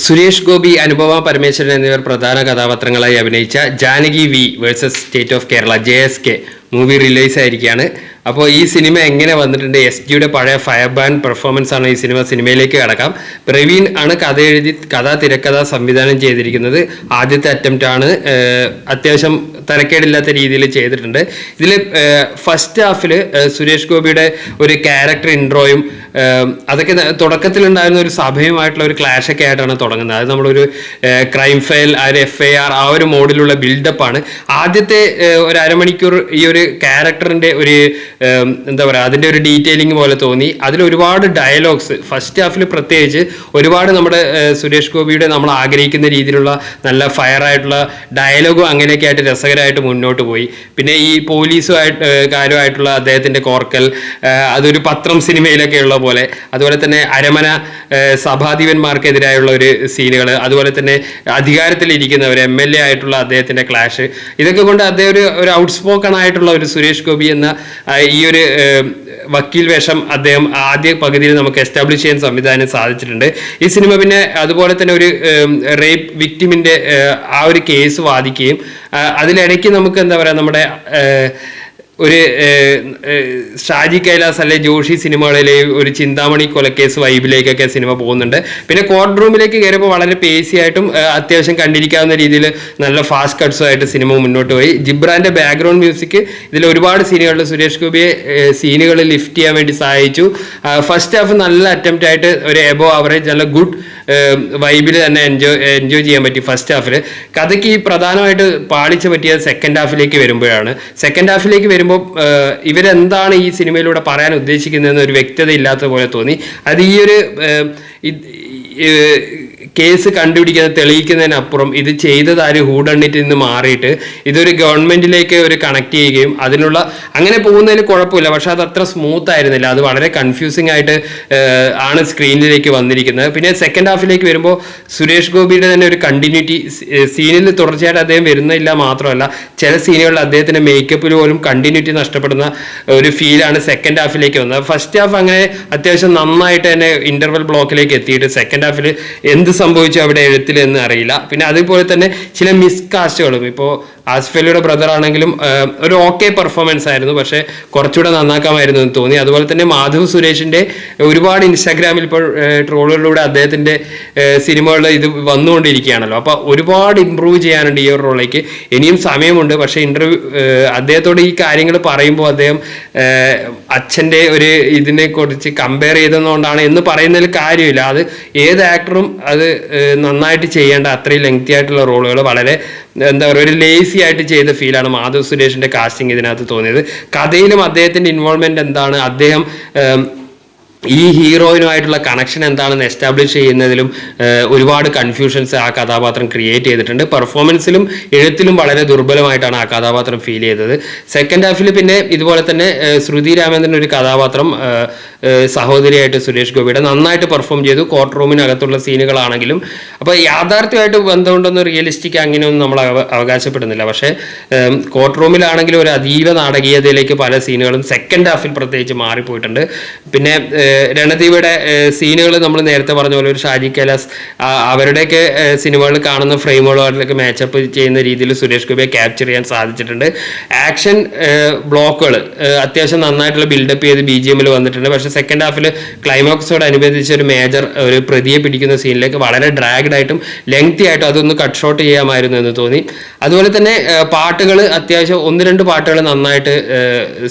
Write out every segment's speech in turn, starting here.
സുരേഷ് ഗോപി, അനുപമ പരമേശ്വരൻ എന്നിവർ പ്രധാന കഥാപാത്രങ്ങളായി അഭിനയിച്ച Janaki V versus state of Kerala JSK movie release ആയിരിക്കുകയാണ്. അപ്പോൾ ഈ സിനിമ എങ്ങനെ വന്നിട്ടുണ്ട്? SGയുടെ പഴയ ഫയർ ബാൻഡ് പെർഫോമൻസ് ആണ് ഈ സിനിമയിലേക്ക് കടക്കാം. പ്രവീൺ ആണ് കഥ എഴുതി തിരക്കഥ സംവിധാനം ചെയ്തിരിക്കുന്നത്. ആദ്യത്തെ അറ്റംപ്റ്റ് ആണ്. അത്യാവശ്യം തരക്കേടില്ലാത്ത രീതിയിൽ ചെയ്തിട്ടുണ്ട്. ഇതിൽ ഫസ്റ്റ് ഹാഫിൽ സുരേഷ് ഗോപിയുടെ ഒരു ക്യാരക്ടർ ഇൻട്രോയും അതൊക്കെ തുടക്കത്തിലുണ്ടായിരുന്ന ഒരു സഭയുമായിട്ടുള്ള ഒരു ക്ലാഷൊക്കെ ആയിട്ടാണ് തുടങ്ങുന്നത്. അത് നമ്മളൊരു ക്രൈം ഫയൽ, ആ ഒരു FIR, ആ ഒരു മോഡിലുള്ള ബിൽഡപ്പാണ്. ആദ്യത്തെ ഒരു അരമണിക്കൂർ ഈ ഒരു ക്യാരക്ടറിൻ്റെ ഒരു എന്താ പറയുക, അതിൻ്റെ ഒരു ഡീറ്റെയിലിംഗ് പോലെ തോന്നി. അതിൽ ഒരുപാട് ഡയലോഗ്സ് ഫസ്റ്റ് ഹാഫിൽ പ്രത്യേകിച്ച് ഒരുപാട് നമ്മുടെ സുരേഷ് ഗോപിയുടെ നമ്മൾ ആഗ്രഹിക്കുന്ന രീതിയിലുള്ള നല്ല ഫയറായിട്ടുള്ള ഡയലോഗും അങ്ങനെയൊക്കെ ആയിട്ട് രസകരമായിട്ട് മുന്നോട്ട് പോയി. പിന്നെ ഈ പോലീസുമായിട്ടുള്ള അദ്ദേഹത്തിൻ്റെ കോർക്കൽ, അതൊരു പത്രം സിനിമയിലൊക്കെ ഉള്ള പോലെ, അതുപോലെ തന്നെ അരമന സഭാധിപന്മാർക്കെതിരായുള്ള ഒരു സീനുകൾ, അതുപോലെ തന്നെ അധികാരത്തിലിരിക്കുന്നവർ MLA ആയിട്ടുള്ള അദ്ദേഹത്തിൻ്റെ ക്ലാഷ്, ഇതൊക്കെ കൊണ്ട് അദ്ദേഹം ഒരു ഔട്ട്സ്പോക്കൺ ആയിട്ടുള്ള ഒരു സുരേഷ് ഗോപി എന്ന ഈ ഒരു വക്കീൽ വേഷം അദ്ദേഹം ആദ്യ പകുതിയിൽ നമുക്ക് എസ്റ്റാബ്ലിഷ് ചെയ്യാൻ സംവിധാനം സാധിച്ചിട്ടുണ്ട്. ഈ സിനിമ പിന്നെ അതുപോലെ തന്നെ ഒരു റേപ്പ് വിക്ടിമിൻ്റെ ആ ഒരു കേസ് വാദിക്കുകയും അതിലിടയ്ക്ക് നമുക്ക് എന്താ പറയുക, നമ്മുടെ ഒരു ഷാജി കൈലാസ് അല്ലെ ജോഷി സിനിമകളിലെ ഒരു ചിന്താമണി കൊലക്കേസ് വൈബിലേക്കൊക്കെ സിനിമ പോകുന്നുണ്ട്. പിന്നെ കോർട്ട് റൂമിലേക്ക് കയറിയപ്പോൾ വളരെ പേസി ആയിട്ടും അത്യാവശ്യം കണ്ടിരിക്കാവുന്ന രീതിയിൽ നല്ല ഫാസ്റ്റ് കട്ട്സും ആയിട്ട് സിനിമ മുന്നോട്ട് പോയി. ജിബ്രാന്റെ ബാക്ക്ഗ്രൗണ്ട് മ്യൂസിക് ഇതിൽ ഒരുപാട് സീനുകളിൽ സുരേഷ് ഗോപിയെ സീനുകളിൽ ലിഫ്റ്റ് ചെയ്യാൻ വേണ്ടി സഹായിച്ചു. ഫസ്റ്റ് ഹാഫ് നല്ല അറ്റംപ്റ്റ് ആയിട്ട് ഒരു എബോ ആവറേജ് നല്ല ഗുഡ് വൈബിൽ തന്നെ എൻജോയ് ചെയ്യാൻ പറ്റി ഫസ്റ്റ് ഹാഫിൽ. കഥയ്ക്ക് ഈ പ്രധാനമായിട്ട് പാളിച്ച പറ്റിയത് സെക്കൻഡ് ഹാഫിലേക്ക് വരുമ്പോഴാണ്. സെക്കൻഡ് ഹാഫിലേക്ക് വരുമ്പോൾ ഇവരെന്താണ് ഈ സിനിമയിലൂടെ പറയാൻ ഉദ്ദേശിക്കുന്നതെന്ന് ഒരു വ്യക്തത ഇല്ലാത്ത പോലെ തോന്നി. അത് ഈ ഒരു കേസ് തെളിയിക്കുന്നതിനപ്പുറം ഇത് ചെയ്തത് ആര് ഹൂഡണ്ണിറ്റ് നിന്ന് മാറിയിട്ട് ഇതൊരു ഗവൺമെന്റിലേക്ക് ഒരു കണക്ട് ചെയ്യുകയും അതിനുള്ള അങ്ങനെ പോകുന്നതിൽ കുഴപ്പമില്ല. പക്ഷെ അത് അത്ര സ്മൂത്ത് ആയിരുന്നില്ല. അത് വളരെ കൺഫ്യൂസിങ് ആയിട്ട് ആണ് സ്ക്രീനിലേക്ക് വന്നിരിക്കുന്നത്. പിന്നെ സെക്കൻഡ് ഹാഫിലേക്ക് വരുമ്പോൾ സുരേഷ് ഗോപിയുടെ തന്നെ ഒരു കണ്ടിന്യൂറ്റി, സീനിൽ തുടർച്ചയായിട്ട് അദ്ദേഹം വരുന്നില്ല മാത്രമല്ല, ചില സീനുകളിൽ അദ്ദേഹത്തിന്റെ മേക്കപ്പിൽ പോലും കണ്ടിന്യൂറ്റി നഷ്ടപ്പെടുന്ന ഒരു ഫീലാണ് സെക്കൻഡ് ഹാഫിലേക്ക് വന്നത്. ഫസ്റ്റ് ഹാഫ് അങ്ങനെ അത്യാവശ്യം നന്നായിട്ട് തന്നെ ഇന്റർവെൽ ബ്ലോക്കിലേക്ക് എത്തിയിട്ട് സെക്കൻഡ് ഹാഫിൽ എന്ത് സംഭവിച്ചു അവിടെ എഴുത്തിൽ എന്ന് അറിയില്ല. പിന്നെ അതുപോലെ തന്നെ ചില മിസ്കാസ്റ്റുകളും, ഇപ്പോൾ ആസിഫ് അലിയുടെ ബ്രദർ ആണെങ്കിലും ഒരു ഓക്കെ പെർഫോമൻസ് ആയിരുന്നു, പക്ഷെ കുറച്ചുകൂടെ നന്നാക്കാമായിരുന്നു എന്ന് തോന്നി. അതുപോലെ തന്നെ മാധവ് സുരേഷിന്റെ ഒരുപാട് ഇൻസ്റ്റാഗ്രാമിൽ ഇപ്പോൾ ട്രോളുകളിലൂടെ അദ്ദേഹത്തിന്റെ സിനിമകൾ ഇത് വന്നുകൊണ്ടിരിക്കുകയാണല്ലോ. അപ്പോൾ ഒരുപാട് ഇമ്പ്രൂവ് ചെയ്യാനുണ്ട് ഈ ഒരു റോളിലേക്ക്. ഇനിയും സമയമുണ്ട്. പക്ഷെ അദ്ദേഹത്തോട് ഈ കാര്യങ്ങൾ പറയുമ്പോൾ അദ്ദേഹം അച്ഛൻ്റെ ഒരു ഇതിനെ കുറിച്ച് കമ്പയർ ചെയ്തതുകൊണ്ടാണ് എന്ന് പറയുന്നതിൽ കാര്യമില്ല. അത് ഏത് ആക്ടറും അത് നന്നായിട്ട് ചെയ്യേണ്ട അത്രയും ലെങ്തി ആയിട്ടുള്ള റോളുകൾ വളരെ എന്താ പറയുക, ഒരു ലേസി ആയിട്ട് ചെയ്ത ഫീലാണ് മാധവ് സുരേഷിന്റെ കാസ്റ്റിംഗ് ഇതിനകത്ത് തോന്നിയത്. കഥയിലും അദ്ദേഹത്തിന്റെ ഇൻവോൾവ്മെന്റ് എന്താണ്, അദ്ദേഹം ഈ ഹീറോയിനുമായിട്ടുള്ള കണക്ഷൻ എന്താണെന്ന് എസ്റ്റാബ്ലിഷ് ചെയ്യുന്നതിലും ഒരുപാട് കൺഫ്യൂഷൻസ് ആ കഥാപാത്രം ക്രിയേറ്റ് ചെയ്തിട്ടുണ്ട്. പെർഫോമൻസിലും എഴുത്തിലും വളരെ ദുർബലമായിട്ടാണ് ആ കഥാപാത്രം ഫീൽ ചെയ്തത്. സെക്കൻഡ് ഹാഫിൽ പിന്നെ ഇതുപോലെ തന്നെ ശ്രുതി രാമേന്ദ്രൻ ഒരു കഥാപാത്രം സഹോദരിയായിട്ട് സുരേഷ് ഗോപിയുടെ നന്നായിട്ട് പെർഫോം ചെയ്തു. കോർട്ട് റൂമിനകത്തുള്ള സീനുകളാണെങ്കിലും. അപ്പോൾ യാഥാർത്ഥ്യമായിട്ട് ബന്ധമുണ്ടെന്ന് റിയലിസ്റ്റിക് അങ്ങനെയൊന്നും നമ്മൾ അവകാശപ്പെടുന്നില്ല. പക്ഷേ കോർട്ട് റൂമിലാണെങ്കിലും ഒരു അതീവ നാടകീയതയിലേക്ക് പല സീനുകളും സെക്കൻഡ് ഹാഫിൽ പ്രത്യേകിച്ച് മാറിപ്പോയിട്ടുണ്ട്. പിന്നെ രണദീപയുടെ സീനുകൾ നമ്മൾ നേരത്തെ പറഞ്ഞ പോലെ ഒരു ഷാജി കൈലാസ് അവരുടെയൊക്കെ സിനിമകളിൽ കാണുന്ന ഫ്രെയിമുകളൊക്കെ മാച്ചപ്പ് ചെയ്യുന്ന രീതിയിൽ സുരേഷ് ഗോപിയെ ക്യാപ്ചർ ചെയ്യാൻ സാധിച്ചിട്ടുണ്ട്. ആക്ഷൻ ബ്ലോക്കുകൾ അത്യാവശ്യം നന്നായിട്ടുള്ള ബിൽഡപ്പ് ചെയ്ത് BGM വന്നിട്ടുണ്ട്. പക്ഷെ സെക്കൻഡ് ഹാഫിൽ ക്ലൈമാക്സോടനുബന്ധിച്ച് ഒരു മേജർ ഒരു പ്രതിയെ പിടിക്കുന്ന സീനിലേക്ക് വളരെ ഡ്രാഗ്ഡ് ആയിട്ടും ലെങ്തി ആയിട്ടും അതൊന്ന് കട്ട് ഷോട്ട് ചെയ്യാമായിരുന്നു എന്ന് തോന്നി. അതുപോലെ തന്നെ പാട്ടുകൾ അത്യാവശ്യം 1-2 പാട്ടുകൾ നന്നായിട്ട്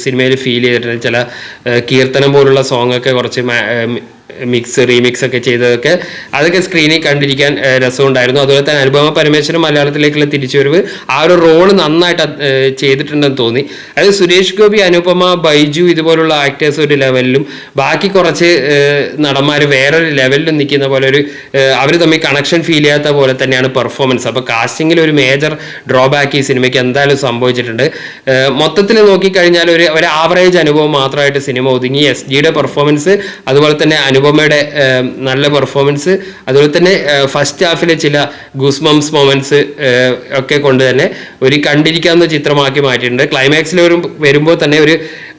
സിനിമയിൽ ഫീൽ ചെയ്തിട്ടുണ്ട്. ചില കീർത്തനം പോലുള്ള സോങ് ഒക്കെ കുറച്ച് റീമിക്സ് ഒക്കെ ചെയ്തതൊക്കെ അതൊക്കെ സ്ക്രീനിൽ കണ്ടിരിക്കാൻ രസമുണ്ടായിരുന്നു. അതുപോലെ തന്നെ അനുപമ പരമേശ്വരൻ മലയാളത്തിലേക്കുള്ള തിരിച്ചുവരവ് ആ ഒരു റോള് നന്നായിട്ട് ചെയ്തിട്ടുണ്ടെന്ന് തോന്നി. അതായത് സുരേഷ് ഗോപി, അനുപമ, ബൈജു ഇതുപോലുള്ള ആക്ടേഴ്സ് ഒരു ലെവലിലും ബാക്കി കുറച്ച് നടന്മാർ വേറൊരു ലെവലിലും നിൽക്കുന്ന പോലെ ഒരു അവർ തമ്മിൽ കണക്ഷൻ ഫീൽ ചെയ്യാത്ത പോലെ തന്നെയാണ് പെർഫോമൻസ്. അപ്പോൾ കാസ്റ്റിങ്ങിൽ ഒരു മേജർ ഡ്രോബാക്ക് ഈ സിനിമയ്ക്ക് എന്തായാലും സംഭവിച്ചിട്ടുണ്ട്. മൊത്തത്തിൽ നോക്കിക്കഴിഞ്ഞാൽ ഒരു ആവറേജ് അനുഭവം മാത്രമായിട്ട് സിനിമ ഒതുങ്ങി. SGയുടെ പെർഫോമൻസ്, അതുപോലെ തന്നെ അനുപമയുടെ നല്ല പെർഫോമൻസ്, അതുപോലെ തന്നെ ഫസ്റ്റ് ഹാഫിലെ ചില ഗൂസ്മംസ് മൊമെന്റ്സ് ഒക്കെ കൊണ്ട് തന്നെ ഒരു കണ്ടിരിക്കാവുന്ന ചിത്രമാക്കി മാറ്റിയിട്ടുണ്ട്. ക്ലൈമാക്സിൽ വരുമ്പോൾ തന്നെ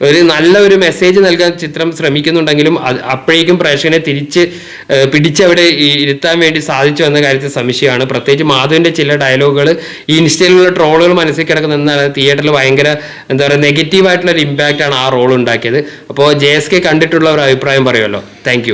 ഒരു നല്ല ഒരു മെസ്സേജ് നൽകാൻ ചിത്രം ശ്രമിക്കുന്നുണ്ടെങ്കിലും അപ്പോഴേക്കും പ്രേക്ഷകനെ പിടിച്ചവിടെ ഇരുത്താൻ വേണ്ടി സാധിച്ചു എന്ന കാര്യത്തിൽ സംശയമാണ്. പ്രത്യേകിച്ച് മാധവന്റെ ചില ഡയലോഗുകൾ ഈ ഇൻസ്റ്റയിലുള്ള ട്രോളുകൾ മനസ്സിൽ കിടക്കുന്ന എന്താണ് തിയേറ്ററിൽ ഭയങ്കര എന്താ പറയുക നെഗറ്റീവായിട്ടുള്ള ഒരു ഇമ്പാക്റ്റ് ആണ് ആ റോൾ ഉണ്ടാക്കിയത്. അപ്പോൾ JSK കണ്ടിട്ടുള്ള ഒരു അഭിപ്രായം പറയുമല്ലോ. താങ്ക്